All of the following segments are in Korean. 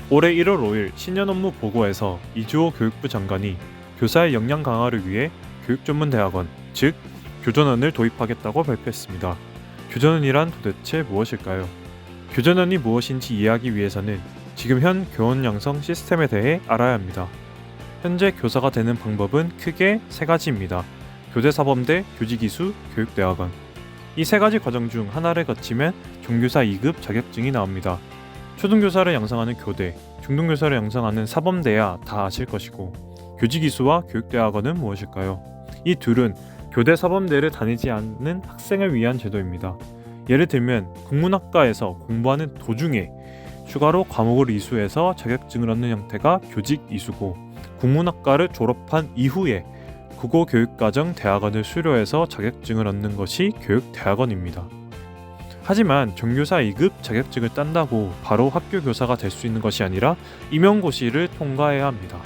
올해 1월 5일 신년 업무 보고에서 이주호 교육부 장관이 교사의 역량 강화를 위해 교육전문대학원, 즉 교전원을 도입하겠다고 발표했습니다. 교전원이란 도대체 무엇일까요? 교전원이 무엇인지 이해하기 위해서는 지금 현 교원 양성 시스템에 대해 알아야 합니다. 현재 교사가 되는 방법은 크게 세 가지입니다. 교대사범대, 교직이수, 교육대학원. 이 세 가지 과정 중 하나를 거치면 종교사 2급 자격증이 나옵니다. 초등교사를 양성하는 교대, 중등교사를 양성하는 사범대야 다 아실 것이고, 교직이수와 교육대학원은 무엇일까요? 이 둘은 교대 사범대를 다니지 않는 학생을 위한 제도입니다. 예를 들면 국문학과에서 공부하는 도중에 추가로 과목을 이수해서 자격증을 얻는 형태가 교직이수고, 국문학과를 졸업한 이후에 국어교육과정 대학원을 수료해서 자격증을 얻는 것이 교육대학원입니다. 하지만 종교사 2급 자격증을 딴다고 바로 학교 교사가 될 수 있는 것이 아니라 임용고시를 통과해야 합니다.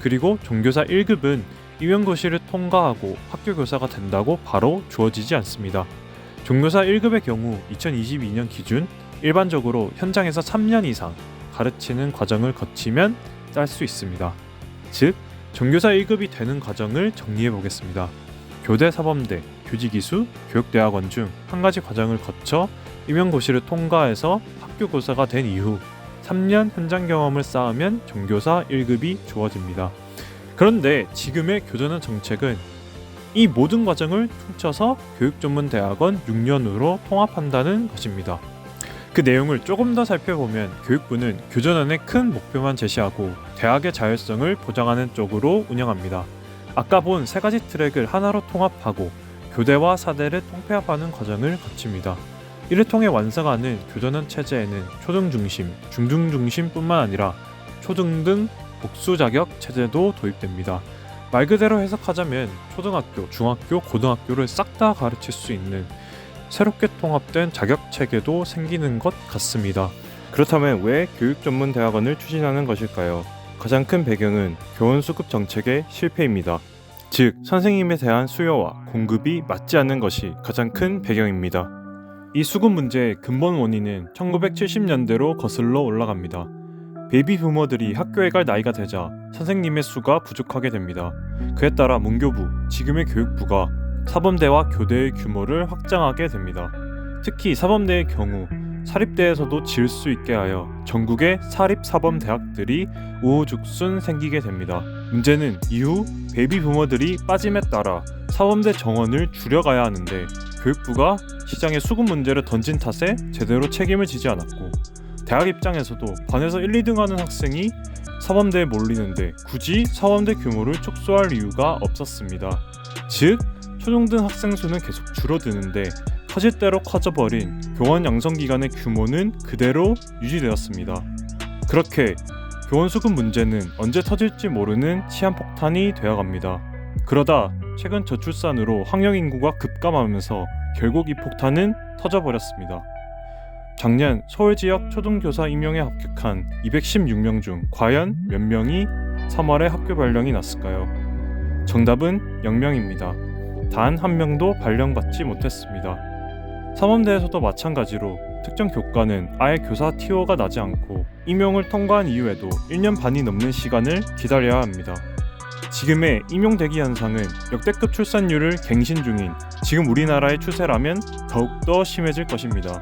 그리고 종교사 1급은 임용고시를 통과하고 학교 교사가 된다고 바로 주어지지 않습니다. 종교사 1급의 경우 2022년 기준 일반적으로 현장에서 3년 이상 가르치는 과정을 거치면 딸 수 있습니다. 즉, 종교사 1급이 되는 과정을 정리해 보겠습니다. 교대 사범대, 교직이수, 교육대학원 중 한 가지 과정을 거쳐 임용고시를 통과해서 학교 교사가 된 이후 3년 현장 경험을 쌓으면 종교사 1급이 주어집니다. 그런데 지금의 교전원 정책은 이 모든 과정을 퉁쳐서 교육전문대학원 6년으로 통합한다는 것입니다. 그 내용을 조금 더 살펴보면 교육부는 교전원의 큰 목표만 제시하고 대학의 자율성을 보장하는 쪽으로 운영합니다. 아까 본 세 가지 트랙을 하나로 통합하고 교대와 사대를 통폐합하는 과정을 거칩니다. 이를 통해 완성하는 교전원 체제에는 초등 중심, 중등 중심뿐만 아니라 초등등 복수 자격 체제도 도입됩니다. 말 그대로 해석하자면 초등학교, 중학교, 고등학교를 싹 다 가르칠 수 있는 새롭게 통합된 자격 체계도 생기는 것 같습니다. 그렇다면 왜 교육전문대학원을 추진하는 것일까요? 가장 큰 배경은 교원 수급 정책의 실패입니다. 즉, 선생님에 대한 수요와 공급이 맞지 않는 것이 가장 큰 배경입니다. 이 수급 문제의 근본 원인은 1970년대로 거슬러 올라갑니다. 베이비 부머들이 학교에 갈 나이가 되자 선생님의 수가 부족하게 됩니다. 그에 따라 문교부, 지금의 교육부가 사범대와 교대의 규모를 확장하게 됩니다. 특히 사범대의 경우 사립대에서도 지을 수 있게 하여 전국의 사립사범대학들이 우후죽순 생기게 됩니다. 문제는 이후 베이비 부머들이 빠짐에 따라 사범대 정원을 줄여가야 하는데 교육부가 시장에 수급 문제를 던진 탓에 제대로 책임을 지지 않았고, 대학 입장에서도 반에서 1, 2등 하는 학생이 사범대에 몰리는데 굳이 사범대 규모를 축소할 이유가 없었습니다. 즉, 초중등 학생 수는 계속 줄어드는데 커질 대로 커져버린 교원 양성 기관의 규모는 그대로 유지되었습니다. 그렇게 교원 수급 문제는 언제 터질지 모르는 시한폭탄이 되어갑니다. 그러다 최근 저출산으로 학령 인구가 급감하면서 결국 이 폭탄은 터져버렸습니다. 작년 서울 지역 초등교사 임용에 합격한 216명 중 과연 몇 명이 3월에 학교 발령이 났을까요? 정답은 0명입니다. 단 한 명도 발령받지 못했습니다. 사범대에서도 마찬가지로 특정 교과는 아예 교사 TO가 나지 않고 임용을 통과한 이후에도 1년 반이 넘는 시간을 기다려야 합니다. 지금의 임용 대기 현상은 역대급 출산율을 갱신 중인 지금 우리나라의 추세라면 더욱더 심해질 것입니다.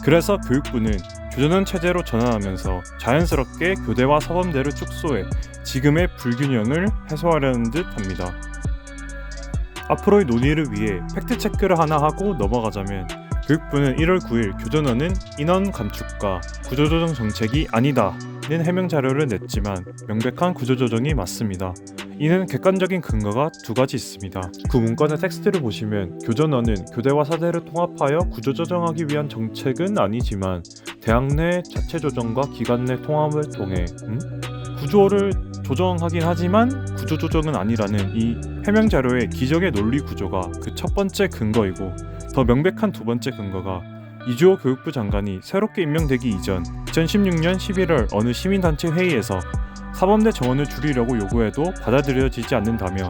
그래서 교육부는 교전원 체제로 전환하면서 자연스럽게 교대와 사범대를 축소해 지금의 불균형을 해소하려는 듯 합니다. 앞으로의 논의를 위해 팩트체크를 하나 하고 넘어가자면 교육부는 1월 9일 교전원은 인원 감축과 구조조정 정책이 아니다는 해명 자료를 냈지만 명백한 구조조정이 맞습니다. 이는 객관적인 근거가 두 가지 있습니다. 그 문건의 텍스트를 보시면 교전원은 교대와 사대를 통합하여 구조조정하기 위한 정책은 아니지만 대학 내 자체 조정과 기관 내 통합을 통해 구조를 조정하긴 하지만 구조조정은 아니라는 이 해명 자료의 기적의 논리 구조가 그 첫 번째 근거이고, 더 명백한 두 번째 근거가 이주호 교육부 장관이 새롭게 임명되기 이전 2016년 11월 어느 시민단체 회의에서 사범대 정원을 줄이려고 요구해도 받아들여지지 않는다며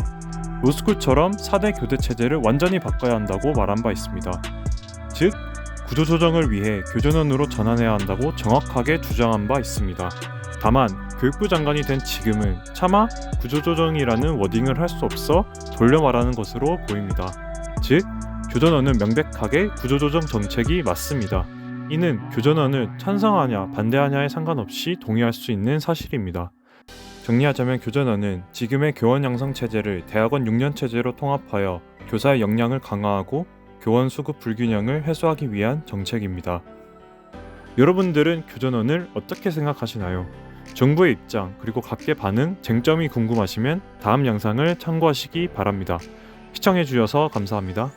로스쿨처럼 4대 교대 체제를 완전히 바꿔야 한다고 말한 바 있습니다. 즉, 구조조정을 위해 교전원으로 전환해야 한다고 정확하게 주장한 바 있습니다. 다만 교육부 장관이 된 지금은 차마 구조조정이라는 워딩을 할 수 없어 돌려 말하는 것으로 보입니다. 즉, 교전원은 명백하게 구조조정 정책이 맞습니다. 이는 교전원을 찬성하냐 반대하냐에 상관없이 동의할 수 있는 사실입니다. 정리하자면 교전원은 지금의 교원 양성 체제를 대학원 6년 체제로 통합하여 교사의 역량을 강화하고 교원 수급 불균형을 해소하기 위한 정책입니다. 여러분들은 교전원을 어떻게 생각하시나요? 정부의 입장 그리고 각계 반응, 쟁점이 궁금하시면 다음 영상을 참고하시기 바랍니다. 시청해주셔서 감사합니다.